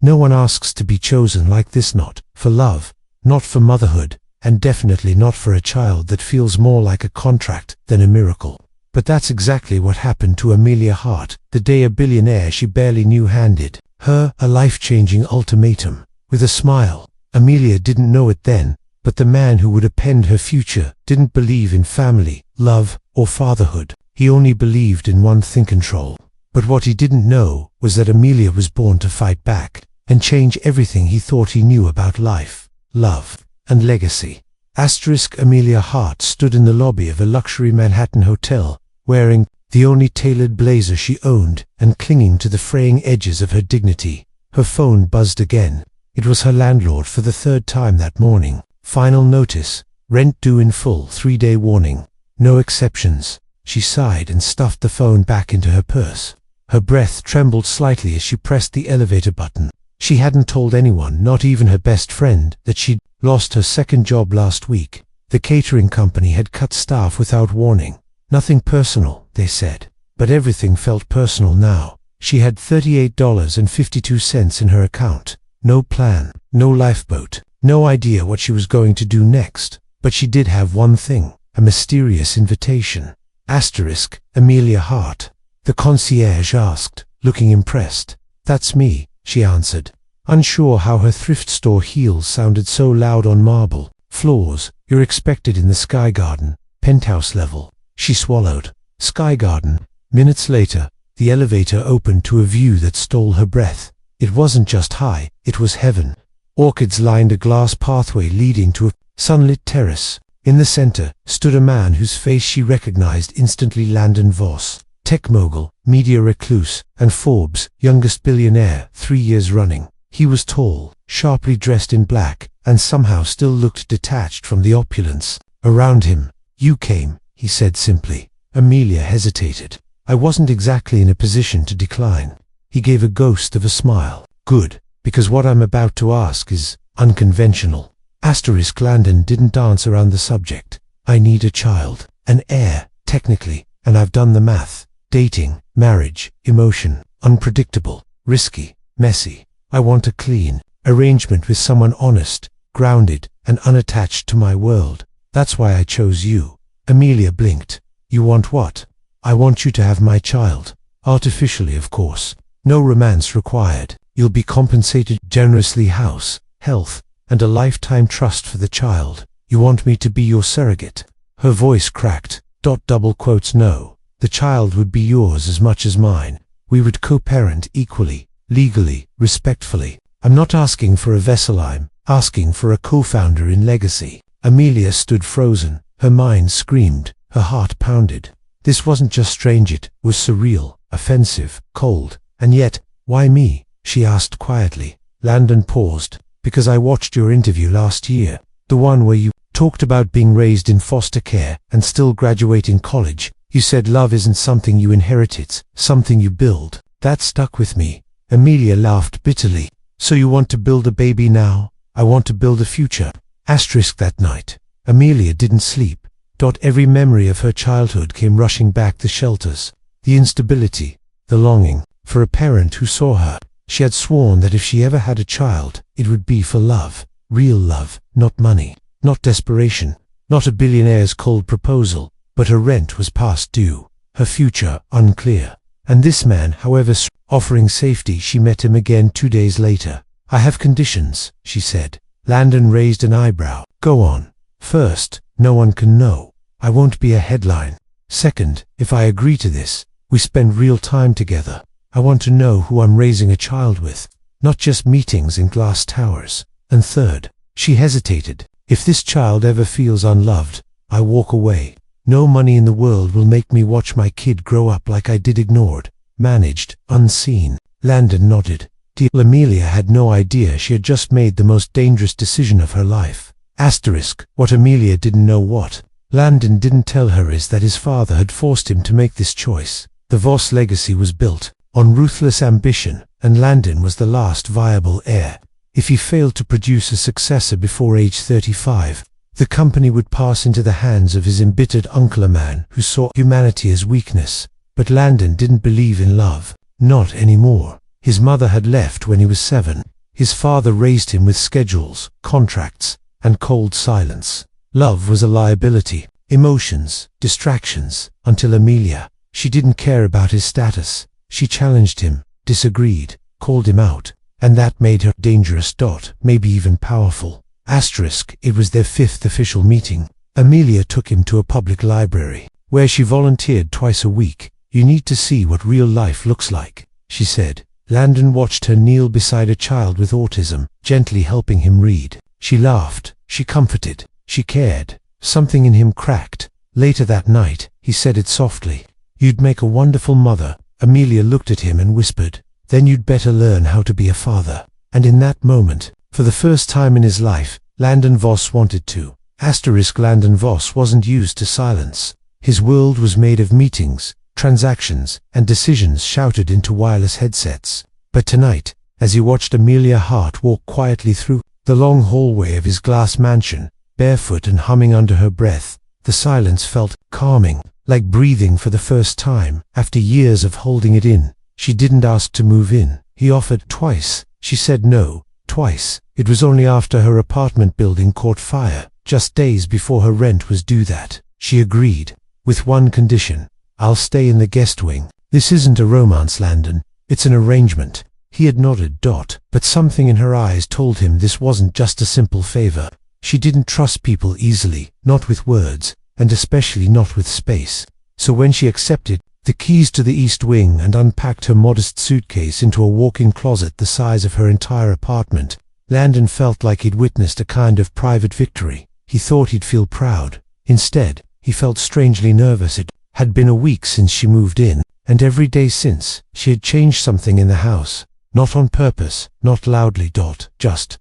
No one asks to be chosen like this, not for love, not for motherhood, and definitely not for a child that feels more like a contract than a miracle. But that's exactly what happened to Amelia Hart the day a billionaire she barely knew handed her a life-changing ultimatum. With a smile, Amelia didn't know it then, but the man who would append her future didn't believe in family, love, or fatherhood. He only believed in one thing: control. But what he didn't know was that Amelia was born to fight back and change everything he thought he knew about life, love, and legacy. Amelia Hart stood in the lobby of a luxury Manhattan hotel, wearing the only tailored blazer she owned and clinging to the fraying edges of her dignity. Her phone buzzed again. It was her landlord for the third time that morning. Final notice: rent due in full, 3-day warning. No exceptions. She sighed and stuffed the phone back into her purse. Her breath trembled slightly as she pressed the elevator button. She hadn't told anyone, not even her best friend, that she'd lost her second job last week. The catering company had cut staff without warning. Nothing personal, they said, but everything felt personal now. She had $38.52 in her account. No plan, no lifeboat, no idea what she was going to do next. But she did have one thing: a mysterious invitation. Amelia Hart. The concierge asked, looking impressed. "That's me," she answered, unsure how her thrift store heels sounded so loud on marble floors. "You're expected in the Sky Garden, penthouse level." She swallowed. Sky Garden. Minutes later, the elevator opened to a view that stole her breath. It wasn't just high, it was heaven. Orchids lined a glass pathway leading to a sunlit terrace. In the center stood a man whose face she recognized instantly: Landon Voss, tech mogul, media recluse, and Forbes' youngest billionaire 3 years running. He was tall, sharply dressed in black, and somehow still looked detached from the opulence around him. "You came," he said simply. Amelia hesitated. "I wasn't exactly in a position to decline." He gave a ghost of a smile. "Good, because what I'm about to ask is unconventional." Landon didn't dance around the subject. "I need a child, an heir, technically, and I've done the math. Dating, marriage, emotion, unpredictable, risky, messy. I want a clean arrangement with someone honest, grounded, and unattached to my world. That's why I chose you." Amelia blinked. "You want what?" "I want you to have my child. Artificially, of course. No romance required. You'll be compensated generously: house, health, and a lifetime trust for the child. You want me to be your surrogate?" Her voice cracked. "No. The child would be yours as much as mine. We would co-parent equally, legally, respectfully. I'm not asking for a vessel, I'm asking for a co-founder in legacy." Amelia stood frozen. Her mind screamed. Her heart pounded. This wasn't just strange, it was surreal, offensive, cold. "And yet, why me?" she asked quietly. Landon paused. "Because I watched your interview last year, the one where you talked about being raised in foster care and still graduating college. You said love isn't something you inherit, it's something you build. That stuck with me." Amelia laughed bitterly. "So you want to build a baby now?" "I want to build a future." That night, Amelia didn't sleep. Every memory of her childhood came rushing back: the shelters, the instability, the longing for a parent who saw her. She had sworn that if she ever had a child, it would be for love, real love, not money, not desperation, not a billionaire's cold proposal. But her rent was past due, her future unclear. And this man, however offering safety, she met him again 2 days later. "I have conditions," she said. Landon raised an eyebrow. "Go on." "First, no one can know. I won't be a headline. Second, if I agree to this, we spend real time together. I want to know who I'm raising a child with, not just meetings in glass towers. And third," she hesitated, "if this child ever feels unloved, I walk away. No money in the world will make me watch my kid grow up like I did, ignored, managed, unseen." Landon nodded. Amelia had no idea she had just made the most dangerous decision of her life. What Amelia didn't know, what Landon didn't tell her, is that his father had forced him to make this choice. The Voss legacy was built on ruthless ambition, and Landon was the last viable heir. If he failed to produce a successor before age 35, the company would pass into the hands of his embittered uncle, a man who saw humanity as weakness. But Landon didn't believe in love. Not anymore. His mother had left when he was 7. His father raised him with schedules, contracts, and cold silence. Love was a liability, emotions, distractions, until Amelia. She didn't care about his status. She challenged him, disagreed, called him out, and that made her dangerous. Maybe even powerful. It was their 5th official meeting. Amelia took him to a public library, where she volunteered twice a week. "You need to see what real life looks like," she said. Landon watched her kneel beside a child with autism, gently helping him read. She laughed, she comforted, she cared. Something in him cracked. Later that night, he said it softly. "You'd make a wonderful mother." Amelia looked at him and whispered, "Then you'd better learn how to be a father." And in that moment, for the first time in his life, Landon Voss wanted to. Landon Voss wasn't used to silence. His world was made of meetings, transactions, and decisions shouted into wireless headsets. But tonight, as he watched Amelia Hart walk quietly through the long hallway of his glass mansion, barefoot and humming under her breath, the silence felt calming, like breathing for the first time, after years of holding it in. She didn't ask to move in. He offered twice. She said no, twice. It was only after her apartment building caught fire, just days before her rent was due, that she agreed, with one condition: "I'll stay in the guest wing." "This isn't a romance, Landon. It's an arrangement." He had nodded. But something in her eyes told him this wasn't just a simple favor. She didn't trust people easily, not with words, and especially not with space. So when she accepted the keys to the East Wing and unpacked her modest suitcase into a walk-in closet the size of her entire apartment, Landon felt like he'd witnessed a kind of private victory. He thought he'd feel proud. Instead, he felt strangely nervous. It had been a week since she moved in, and every day since, she had changed something in the house. Not on purpose, not loudly, just ...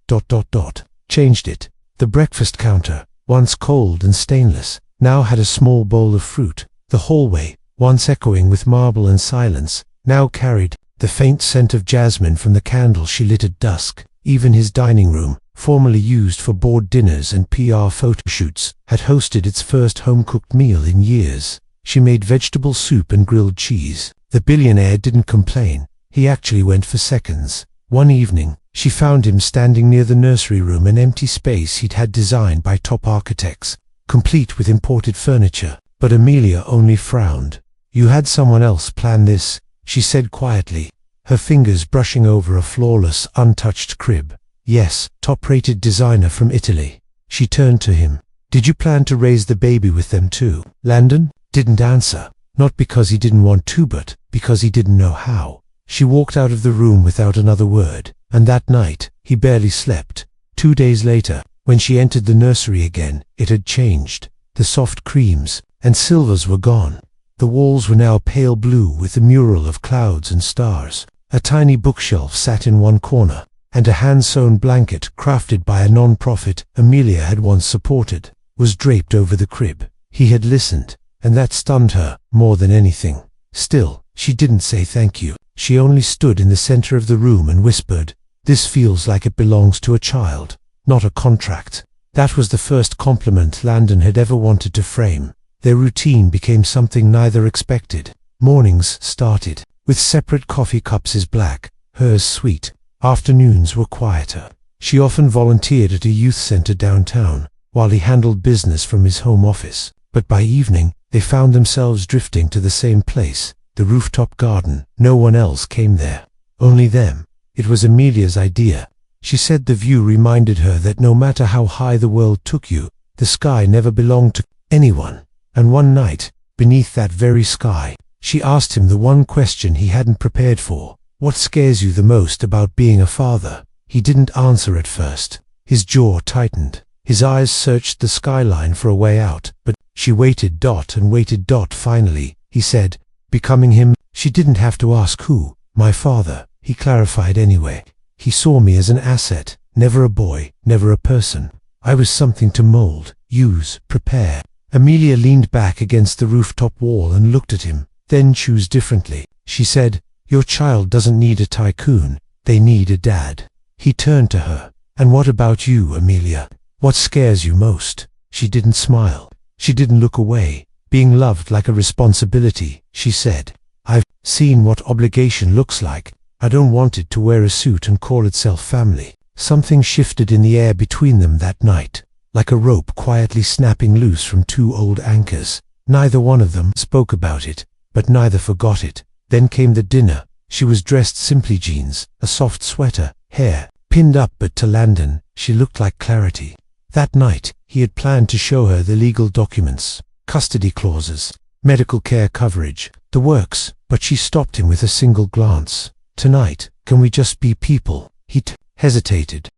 changed it. The breakfast counter, once cold and stainless, now had a small bowl of fruit. The hallway, once echoing with marble and silence, now carried the faint scent of jasmine from the candle she lit at dusk. Even his dining room, formerly used for board dinners and PR photo shoots, had hosted its first home-cooked meal in years. She made vegetable soup and grilled cheese. The billionaire didn't complain. He actually went for seconds. One evening, she found him standing near the nursery room, an empty space he'd had designed by top architects, complete with imported furniture. But Amelia only frowned. "You had someone else plan this," she said quietly, her fingers brushing over a flawless, untouched crib. "Yes, top-rated designer from Italy." She turned to him. "Did you plan to raise the baby with them too?" Landon didn't answer, not because he didn't want to, but because he didn't know how. She walked out of the room without another word, and that night, he barely slept. 2 days later, when she entered the nursery again, it had changed. The soft creams and silvers were gone. The walls were now pale blue with a mural of clouds and stars. A tiny bookshelf sat in one corner, and a hand-sewn blanket, crafted by a non-profit Amelia had once supported, was draped over the crib. He had listened, and that stunned her more than anything. Still, she didn't say thank you. She only stood in the center of the room and whispered, "This feels like it belongs to a child, not a contract." That was the first compliment Landon had ever wanted to frame. Their routine became something neither expected. Mornings started with separate coffee cups, his black, hers sweet. Afternoons were quieter. She often volunteered at a youth center downtown, while he handled business from his home office. But by evening, they found themselves drifting to the same place, the rooftop garden. No one else came there. Only them. It was Amelia's idea. She said the view reminded her that no matter how high the world took you, the sky never belonged to anyone. And one night, beneath that very sky, she asked him the one question he hadn't prepared for. "What scares you the most about being a father?" He didn't answer at first. His jaw tightened. His eyes searched the skyline for a way out, but she waited and waited. Finally, he said, "Becoming him." She didn't have to ask who. "My father," he clarified anyway. "He saw me as an asset, never a boy, never a person. I was something to mold, use, prepare." Amelia leaned back against the rooftop wall and looked at him. "Then choose differently," she said. "Your child doesn't need a tycoon. They need a dad." He turned to her. "And what about you, Amelia? What scares you most?" She didn't smile. She didn't look away. "Being loved like a responsibility," she said. "I've seen what obligation looks like. I don't want it to wear a suit and call itself family. Something shifted in the air between them that night, like a rope quietly snapping loose from two old anchors. Neither one of them spoke about it, but neither forgot it. Then came the dinner. She was dressed simply, jeans, a soft sweater, hair pinned up, but to Landon, she looked like clarity. That night, he had planned to show her the legal documents, custody clauses, medical care coverage, the works, but she stopped him with a single glance. Tonight, can we just be people? He hesitated,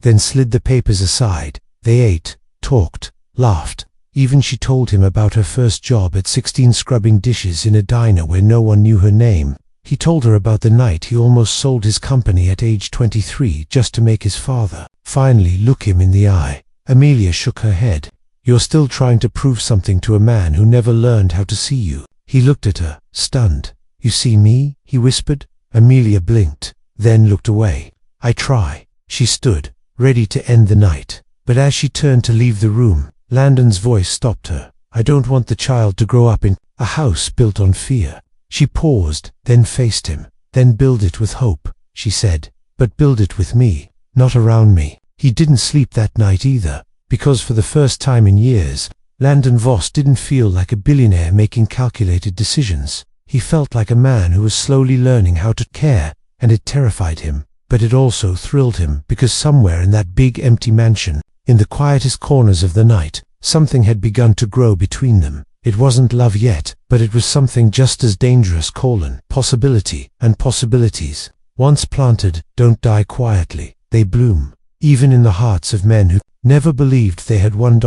then slid the papers aside. They ate, talked, laughed. Even she told him about her first job at 16, scrubbing dishes in a diner where no one knew her name. He told her about the night he almost sold his company at age 23 just to make his father finally look him in the eye. Amelia shook her head. You're still trying to prove something to a man who never learned how to see you. He looked at her, stunned. You see me? He whispered. Amelia blinked, then looked away. I try. She stood, ready to end the night. But as she turned to leave the room, Landon's voice stopped her. I don't want the child to grow up in a house built on fear. She paused, then faced him. Then build it with hope, she said. But build it with me, not around me. He didn't sleep that night either, because for the first time in years, Landon Voss didn't feel like a billionaire making calculated decisions. He felt like a man who was slowly learning how to care, and it terrified him. But it also thrilled him, because somewhere in that big empty mansion, in the quietest corners of the night, something had begun to grow between them. It wasn't love yet, but it was something just as dangerous: possibility, and possibilities. Once planted, don't die quietly. They bloom, even in the hearts of men who never believed they had won.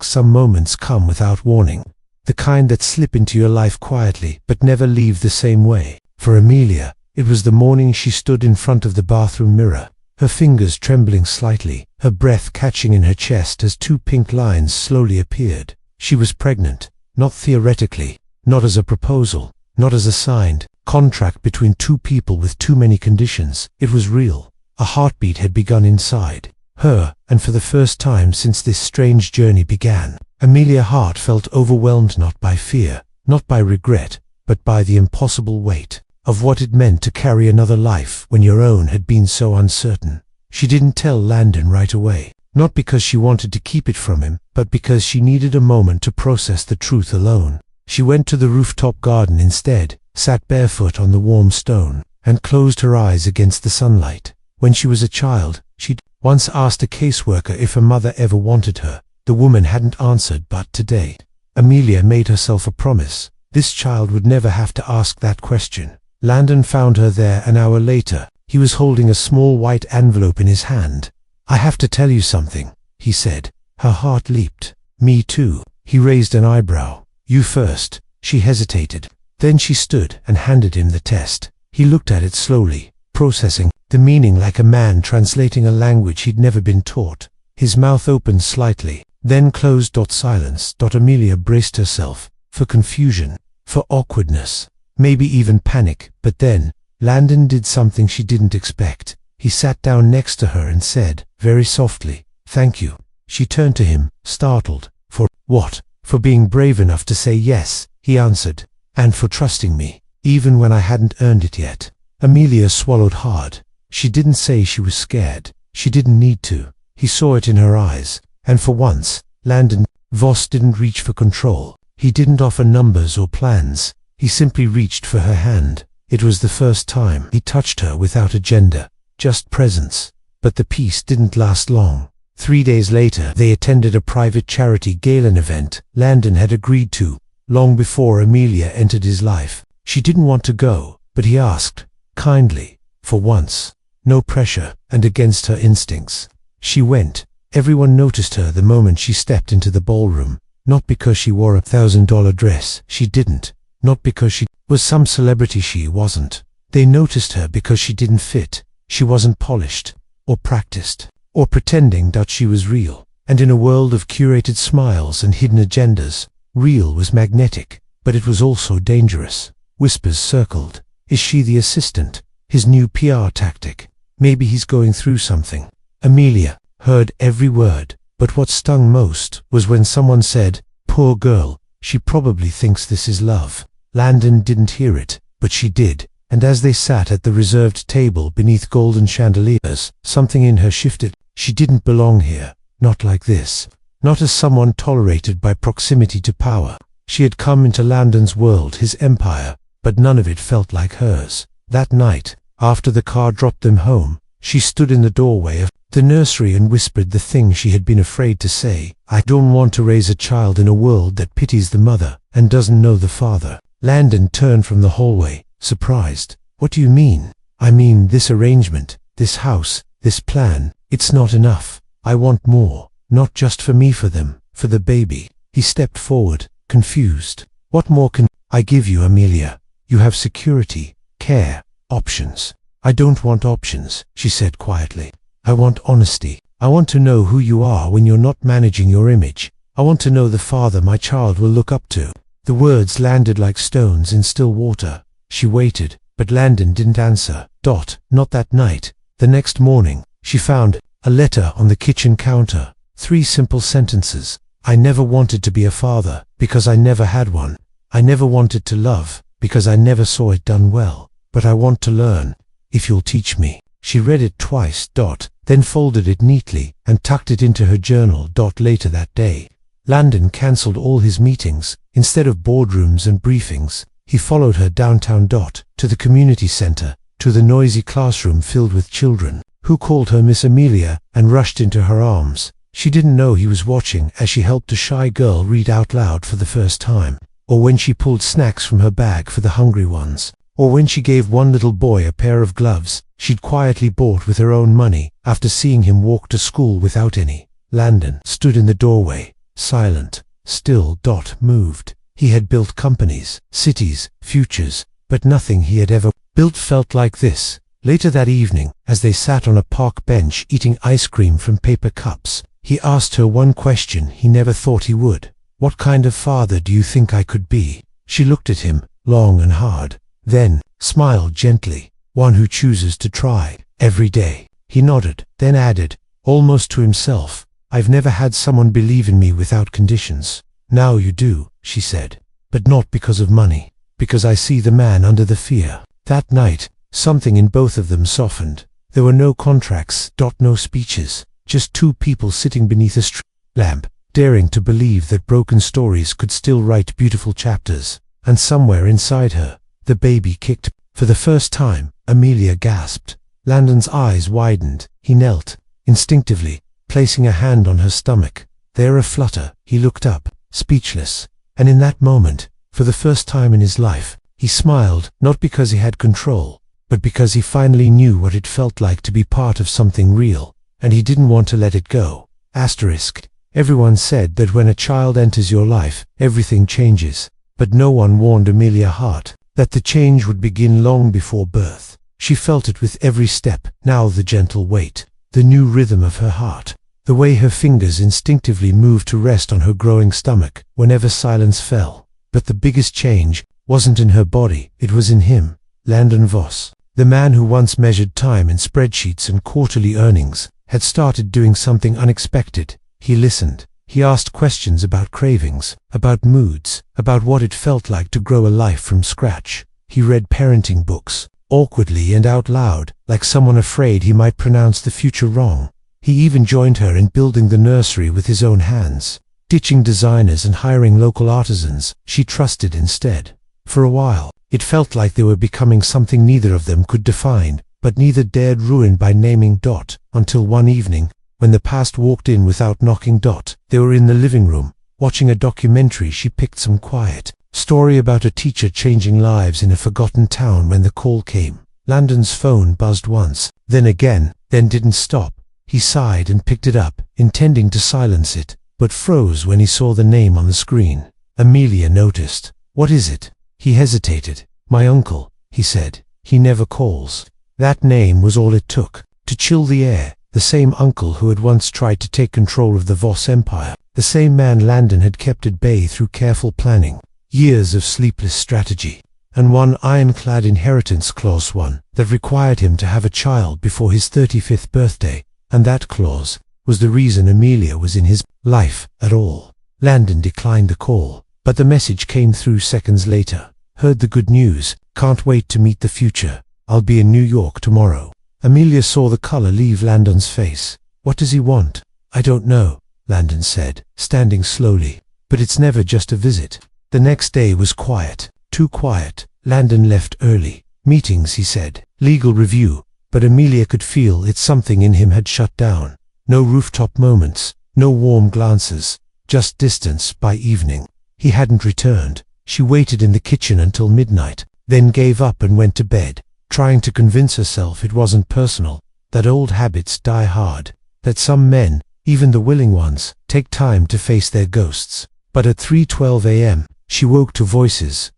Some moments come without warning, the kind that slip into your life quietly but never leave the same way. For Amelia, it was the morning she stood in front of the bathroom mirror, her fingers trembling slightly, her breath catching in her chest as two pink lines slowly appeared. She was pregnant, not theoretically, not as a proposal, not as a signed contract between two people with too many conditions. It was real. A heartbeat had begun inside her, and for the first time since this strange journey began, Amelia's heart felt overwhelmed, not by fear, not by regret, but by the impossible weight of what it meant to carry another life when your own had been so uncertain. She didn't tell Landon right away, not because she wanted to keep it from him, but because she needed a moment to process the truth alone. She went to the rooftop garden instead, sat barefoot on the warm stone, and closed her eyes against the sunlight. When she was a child, she'd once asked a caseworker if her mother ever wanted her. The woman hadn't answered, but today, Amelia made herself a promise. This child would never have to ask that question. Landon found her there an hour later. He was holding a small white envelope in his hand. I have to tell you something, he said. Her heart leaped. Me too. He raised an eyebrow. You first. She hesitated. Then she stood and handed him the test. He looked at it slowly, processing the meaning like a man translating a language he'd never been taught. His mouth opened slightly, then closed. Silence. Amelia braced herself for confusion, for awkwardness, maybe even panic. But then, Landon did something she didn't expect. He sat down next to her and said, very softly, thank you. She turned to him, startled. For what? For being brave enough to say yes, he answered, and for trusting me, even when I hadn't earned it yet. Amelia swallowed hard. She didn't say she was scared. She didn't need to. He saw it in her eyes, and for once, Landon Voss didn't reach for control. He didn't offer numbers or plans. He simply reached for her hand. It was the first time he touched her without agenda, just presence. But the peace didn't last long. 3 days later, they attended a private charity gala event Landon had agreed to, long before Amelia entered his life. She didn't want to go, but he asked, kindly, for once. No pressure, and against her instincts. She went. Everyone noticed her the moment she stepped into the ballroom. Not because she wore a $1,000 dress, she didn't. Not because she was some celebrity, she wasn't. They noticed her because she didn't fit. She wasn't polished, or practiced, or pretending that she was real. And in a world of curated smiles and hidden agendas, real was magnetic, but it was also dangerous. Whispers circled. Is she the assistant? His new PR tactic? Maybe he's going through something. Amelia heard every word, but what stung most was when someone said, poor girl, she probably thinks this is love. Landon didn't hear it, but she did. and as they sat at the reserved table beneath golden chandeliers, something in her shifted. She didn't belong here, not like this, not as someone tolerated by proximity to power. She had come into Landon's world, his empire, but none of it felt like hers. That night, after the car dropped them home, she stood in the doorway of the nursery and whispered the thing she had been afraid to say. I don't want to raise a child in a world that pities the mother and doesn't know the father. Landon turned from the hallway, surprised. What do you mean? I mean this arrangement, this house, this plan. It's not enough. I want more, not just for me, for them, for the baby. He stepped forward, confused. What more can I give you, Amelia? You have security, care, options. I don't want options, she said quietly. I want honesty. I want to know who you are when you're not managing your image. I want to know the father my child will look up to. The words landed like stones in still water. She waited, but Landon didn't answer. Not that night. The next morning, she found a letter on the kitchen counter. 3 simple sentences. I never wanted to be a father, because I never had one. I never wanted to love, because I never saw it done well. But I want to learn, if you'll teach me. She read it twice, then folded it neatly and tucked it into her journal. Later that day, Landon cancelled all his meetings. Instead of boardrooms and briefings, he followed her downtown, to the community center, to the noisy classroom filled with children, who called her Miss Amelia and rushed into her arms. She didn't know he was watching as she helped a shy girl read out loud for the first time, or when she pulled snacks from her bag for the hungry ones, or when she gave one little boy a pair of gloves she'd quietly bought with her own money after seeing him walk to school without any. Landon stood in the doorway, silent, still. Moved. He had built companies, cities, futures, but nothing he had ever built felt like this. Later that evening, as they sat on a park bench eating ice cream from paper cups, he asked her one question he never thought he would. What kind of father do you think I could be? She looked at him, long and hard, then smiled gently. One who chooses to try, every day. He nodded, then added, almost to himself, I've never had someone believe in me without conditions. Now you do, she said. But not because of money, because I see the man under the fear. That night, something in both of them softened. There were no contracts, no speeches, just 2 people sitting beneath a street lamp, daring to believe that broken stories could still write beautiful chapters. And somewhere inside her, the baby kicked. For the first time, Amelia gasped. Landon's eyes widened. He knelt, instinctively, placing a hand on her stomach. There aflutter, he looked up, speechless. And in that moment, for the first time in his life, he smiled, not because he had control, but because he finally knew what it felt like to be part of something real, and he didn't want to let it go. Everyone said that when a child enters your life, everything changes, but no one warned Amelia Hart that the change would begin long before birth. She felt it with every step, now the gentle weight, the new rhythm of her heart, the way her fingers instinctively moved to rest on her growing stomach whenever silence fell. But the biggest change wasn't in her body, it was in him. Landon Voss, the man who once measured time in spreadsheets and quarterly earnings, had started doing something unexpected. He listened. He asked questions about cravings, about moods, about what it felt like to grow a life from scratch. He read parenting books, awkwardly and out loud, like someone afraid he might pronounce the future wrong. He even joined her in building the nursery with his own hands, ditching designers and hiring local artisans she trusted instead. For a while, it felt like they were becoming something neither of them could define, but neither dared ruin by naming. Until one evening, when the past walked in without knocking. They were in the living room, watching a documentary. She picked some quiet story about a teacher changing lives in a forgotten town when the call came. Landon's phone buzzed once, then again, then didn't stop. He sighed and picked it up, intending to silence it, but froze when he saw the name on the screen. Amelia noticed. What is it? He hesitated. My uncle, he said. He never calls. That name was all it took to chill the air. The same uncle who had once tried to take control of the Voss empire. The same man Landon had kept at bay through careful planning, years of sleepless strategy, and one ironclad inheritance clause, one that required him to have a child before his 35th birthday, and that clause was the reason Amelia was in his life at all. Landon declined the call, but the message came through seconds later. Heard the good news, Can't wait to meet the future. I'll be in New York tomorrow. Amelia saw the color leave Landon's face. What does he want? I don't know, Landon said, standing slowly. But it's never just a visit. The next day was quiet. Too quiet. Landon left early. Meetings, he said. Legal review. But Amelia could feel it. Something in him had shut down. No rooftop moments. No warm glances. Just distance. By evening, he hadn't returned. She waited in the kitchen until midnight, then gave up and went to bed, trying to convince herself it wasn't personal, that old habits die hard, that some men, even the willing ones, take time to face their ghosts. But at 3:12 a.m., she woke to voices.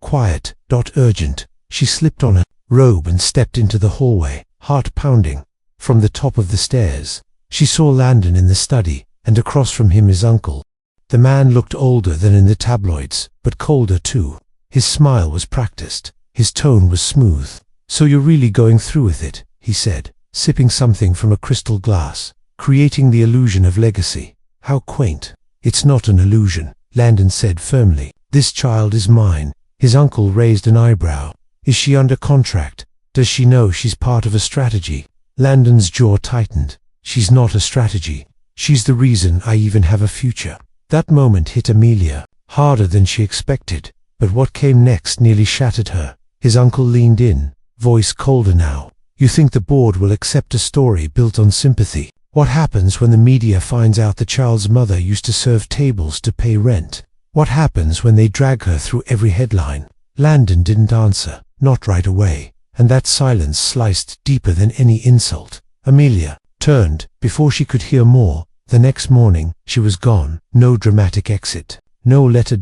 Quiet, urgent. She slipped on a robe and stepped into the hallway, heart pounding. From the top of the stairs, she saw Landon in the study, and across from him his uncle. The man looked older than in the tabloids, but colder too. His smile was practiced. His tone was smooth. So you're really going through with it, he said, sipping something from a crystal glass, creating the illusion of legacy. How quaint. It's not an illusion, Landon said firmly. This child is mine. His uncle raised an eyebrow. Is she under contract? Does she know she's part of a strategy? Landon's jaw tightened. She's not a strategy. She's the reason I even have a future. That moment hit Amelia, harder than she expected, but what came next nearly shattered her. His uncle leaned in, voice colder now. You think the board will accept a story built on sympathy? What happens when the media finds out the child's mother used to serve tables to pay rent? What happens when they drag her through every headline? Landon didn't answer, not right away, and that silence sliced deeper than any insult. Amelia turned before she could hear more. The next morning, she was gone. No dramatic exit. No letter.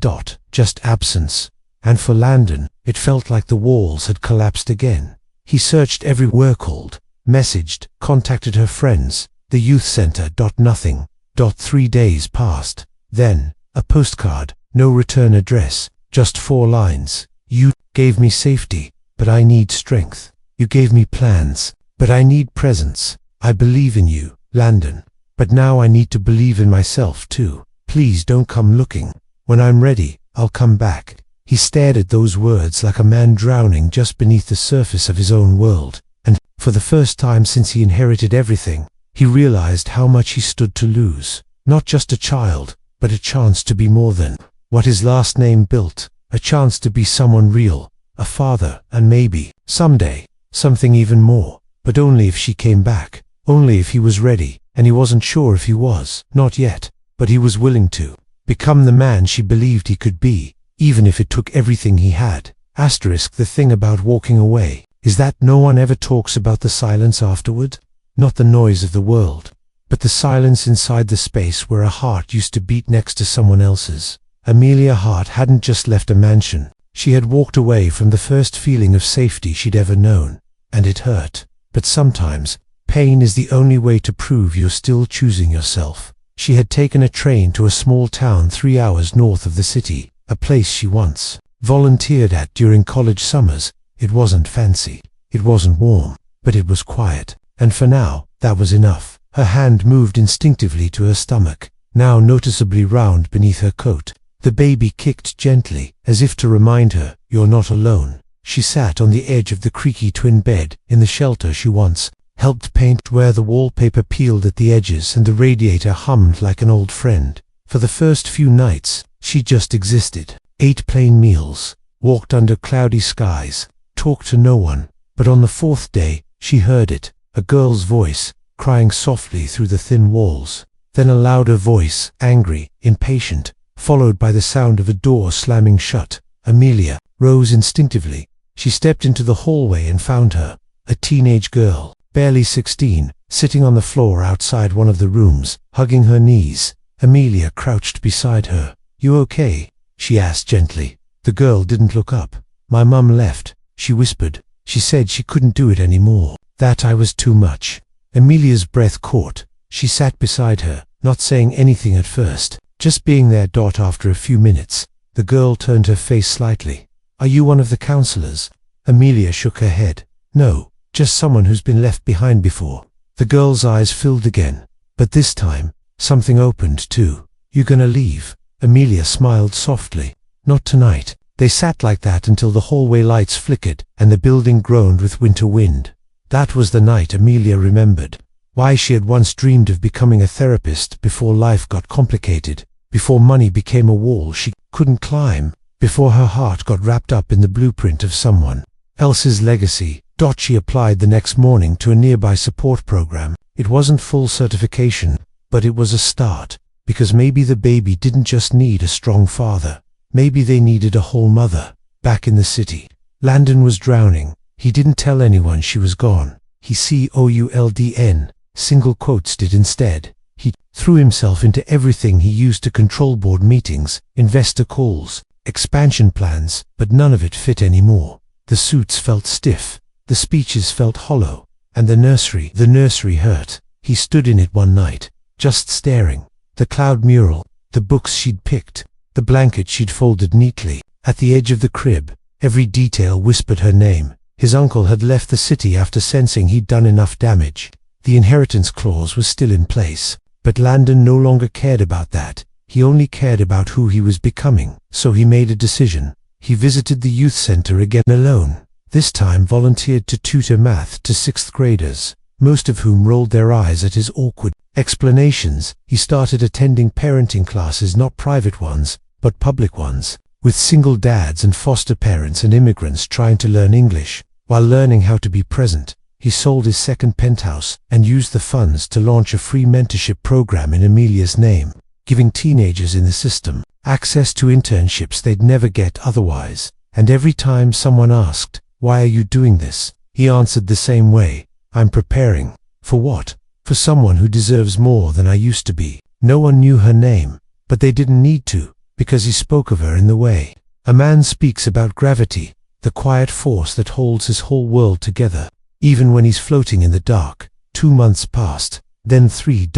Just absence. And for Landon, it felt like the walls had collapsed again. He searched everywhere, called, messaged, contacted her friends, the youth center. Nothing. 3 days passed. Then, a postcard, no return address, just 4 lines. You gave me safety, but I need strength. You gave me plans, but I need presence. I believe in you, Landon. But now I need to believe in myself too. Please don't come looking. When I'm ready, I'll come back. He stared at those words like a man drowning just beneath the surface of his own world. And, for the first time since he inherited everything, he realized how much he stood to lose. Not just a child, but a chance to be more than what his last name built. A chance to be someone real, a father, and maybe, someday, something even more. But only if she came back. Only if he was ready. And he wasn't sure if he was. Not yet. But he was willing to become the man she believed he could be, even if it took everything he had. The thing about walking away is that no one ever talks about the silence afterward. Not the noise of the world, but the silence inside the space where a heart used to beat next to someone else's. Amelia Hart hadn't just left a mansion. She had walked away from the first feeling of safety she'd ever known. And it hurt. But sometimes, pain is the only way to prove you're still choosing yourself. She had taken a train to a small town 3 hours north of the city, a place she once volunteered at during college summers. It wasn't fancy. It wasn't warm. But it was quiet. And for now, that was enough. Her hand moved instinctively to her stomach, now noticeably round beneath her coat. The baby kicked gently, as if to remind her, you're not alone. She sat on the edge of the creaky twin bed, in the shelter she once helped paint, where the wallpaper peeled at the edges and the radiator hummed like an old friend. For the first few nights, she just existed. Ate plain meals, walked under cloudy skies, talked to no one. But on the 4th day, she heard it, a girl's voice, crying softly through the thin walls. Then a louder voice, angry, impatient, followed by the sound of a door slamming shut. Amelia rose instinctively. She stepped into the hallway and found her, a teenage girl, barely 16, sitting on the floor outside one of the rooms, hugging her knees. Amelia crouched beside her. You okay? She asked gently. The girl didn't look up. My mum left, she whispered. She said she couldn't do it anymore. That I was too much. Amelia's breath caught. She sat beside her, not saying anything at first, just being there. After a few minutes, the girl turned her face slightly. Are you one of the counselors? Amelia shook her head. No, just someone who's been left behind before. The girl's eyes filled again, but this time, something opened too. You gonna leave? Amelia smiled softly. Not tonight. They sat like that until the hallway lights flickered and the building groaned with winter wind. That was the night Amelia remembered. Why she had once dreamed of becoming a therapist before life got complicated, before money became a wall she couldn't climb, before her heart got wrapped up in the blueprint of someone else's legacy. She applied the next morning to a nearby support program. It wasn't full certification, but it was a start, because maybe the baby didn't just need a strong father. Maybe they needed a whole mother. Back in the city, Landon was drowning. He didn't tell anyone she was gone. He COULDN, single quotes did instead. He threw himself into everything he used to control board meetings, investor calls, expansion plans, but none of it fit anymore. The suits felt stiff, the speeches felt hollow, and the nursery hurt. He stood in it one night, just staring. The cloud mural, the books she'd picked, the blanket she'd folded neatly. At the edge of the crib, every detail whispered her name. His uncle had left the city after sensing he'd done enough damage. The inheritance clause was still in place, but Landon no longer cared about that. He only cared about who he was becoming. So he made a decision. He visited the youth center again alone. This time volunteered to tutor math to 6th graders, most of whom rolled their eyes at his awkward explanations. He started attending parenting classes, not private ones, but public ones, with single dads and foster parents and immigrants trying to learn English. While learning how to be present, he sold his second penthouse and used the funds to launch a free mentorship program in Amelia's name, giving teenagers in the system access to internships they'd never get otherwise. And every time someone asked, "Why are you doing this?" he answered the same way, "I'm preparing." For what? For someone who deserves more than I used to be. No one knew her name, but they didn't need to, because he spoke of her in the way a man speaks about gravity, the quiet force that holds his whole world together, even when he's floating in the dark. 2 months passed, then 3.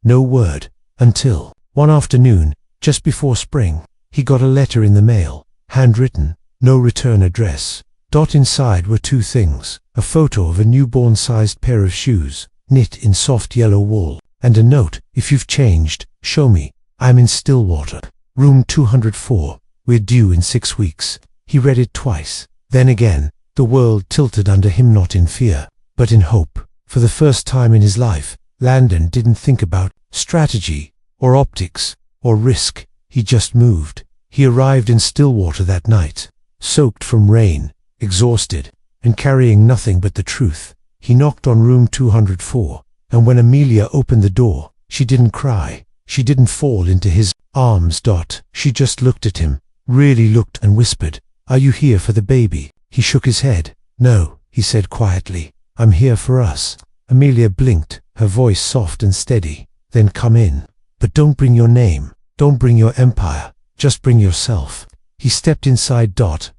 No word, until one afternoon, just before spring, he got a letter in the mail, handwritten, no return address. Inside were 2 things, a photo of a newborn-sized pair of shoes, knit in soft yellow wool, and a note, "If you've changed, show me. I'm in Stillwater, room 204. We're due in 6 weeks. He read it twice. Then again, the world tilted under him, not in fear, but in hope. For the first time in his life, Landon didn't think about strategy, or optics, or risk. He just moved. He arrived in Stillwater that night, soaked from rain, exhausted, and carrying nothing but the truth. He knocked on room 204, and when Amelia opened the door, she didn't cry. She didn't fall into his arms. She just looked at him, really looked, and whispered, "Are you here for the baby?" He shook his head. "No," he said quietly, "I'm here for us." Amelia blinked, her voice soft and steady. "Then come in. But don't bring your name. Don't bring your empire. Just bring yourself." He stepped inside.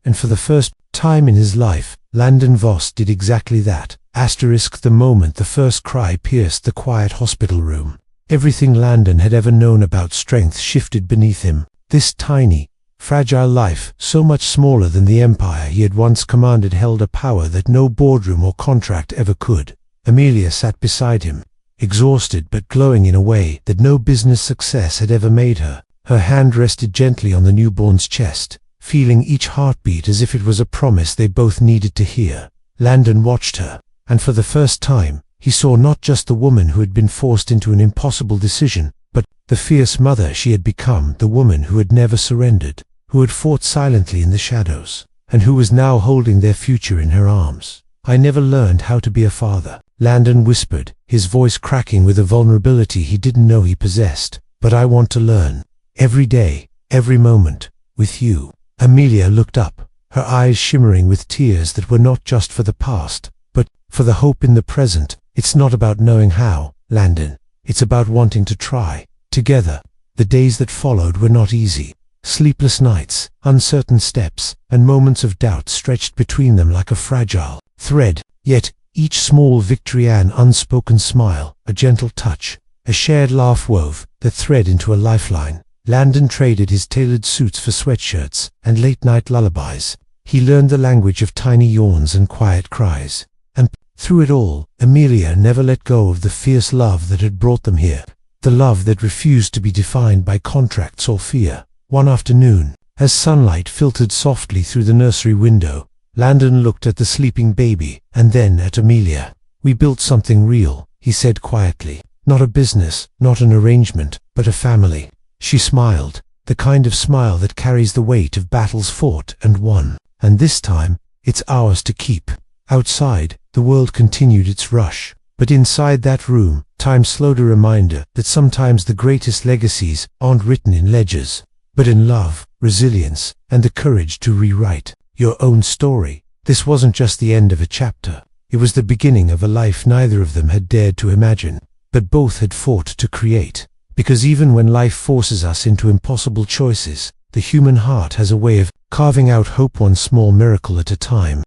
And for the first time in his life, Landon Voss did exactly that. The moment the first cry pierced the quiet hospital room, everything Landon had ever known about strength shifted beneath him. This tiny, fragile life, so much smaller than the empire he had once commanded, held a power that no boardroom or contract ever could. Amelia sat beside him, exhausted but glowing in a way that no business success had ever made her. Her hand rested gently on the newborn's chest, feeling each heartbeat as if it was a promise they both needed to hear. Landon watched her, and for the first time, he saw not just the woman who had been forced into an impossible decision, but the fierce mother she had become, the woman who had never surrendered, who had fought silently in the shadows, and who was now holding their future in her arms. "I never learned how to be a father," Landon whispered, his voice cracking with a vulnerability he didn't know he possessed. "But I want to learn. Every day, every moment, with you." Amelia looked up, her eyes shimmering with tears that were not just for the past, but for the hope in the present. "It's not about knowing how, Landon. It's about wanting to try." Together, the days that followed were not easy. Sleepless nights, uncertain steps, and moments of doubt stretched between them like a fragile thread. Yet, each small victory, an unspoken smile, a gentle touch, a shared laugh wove the thread into a lifeline. Landon traded his tailored suits for sweatshirts and late-night lullabies. He learned the language of tiny yawns and quiet cries. And through it all, Amelia never let go of the fierce love that had brought them here, the love that refused to be defined by contracts or fear. One afternoon, As sunlight filtered softly through the nursery window, Landon looked at the sleeping baby, and then at Amelia. "We built something real," he said quietly. "Not a business, not an arrangement, but a family." She smiled, the kind of smile that carries the weight of battles fought and won. "And this time, it's ours to keep." Outside, the world continued its rush. But inside that room, time slowed, a reminder that sometimes the greatest legacies aren't written in ledgers, but in love, resilience, and the courage to rewrite your own story. This wasn't just the end of a chapter. It was the beginning of a life neither of them had dared to imagine, but both had fought to create. Because even when life forces us into impossible choices, the human heart has a way of carving out hope one small miracle at a time.